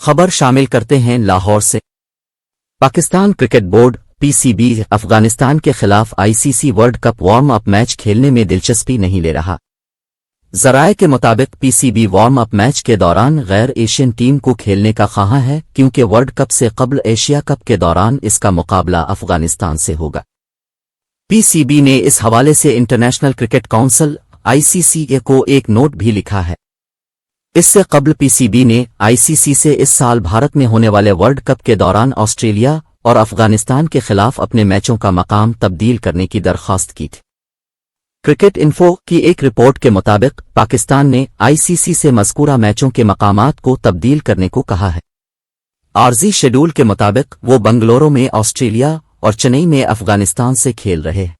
خبر شامل کرتے ہیں لاہور سے۔ Pakistan cricket board P C B Afghanistan کے خلاف I C C world cup warm up match کھیلنے میں دلچسپی نہیں لے رہا۔ ذرائع کے مطابق P C B warm up match کے دوران غیر ایشین ٹیم کو کھیلنے کا خواہاں ہے، کیونکہ ورلڈ کپ سے قبل ایشیا کپ کے دوران اس کا مقابلہ افغانستان سے ہوگا۔ پی سی بی نے اس حوالے سے international cricket council I C سی کو ایک نوٹ بھی لکھا ہے۔ اس سے قبل پی سی بی نے آئی سی سی سے اس سال بھارت میں ہونے والے ورلڈ کپ کے دوران آسٹریلیا اور افغانستان کے خلاف اپنے میچوں کا مقام تبدیل کرنے کی درخواست کی تھی۔ کرکٹ انفو کی ایک رپورٹ کے مطابق پاکستان نے آئی سی سی سے مذکورہ میچوں کے مقامات کو تبدیل کرنے کو کہا ہے۔ عارضی شیڈول کے مطابق وہ بنگلورو میں آسٹریلیا اور چنئی میں افغانستان سے کھیل رہے ہیں۔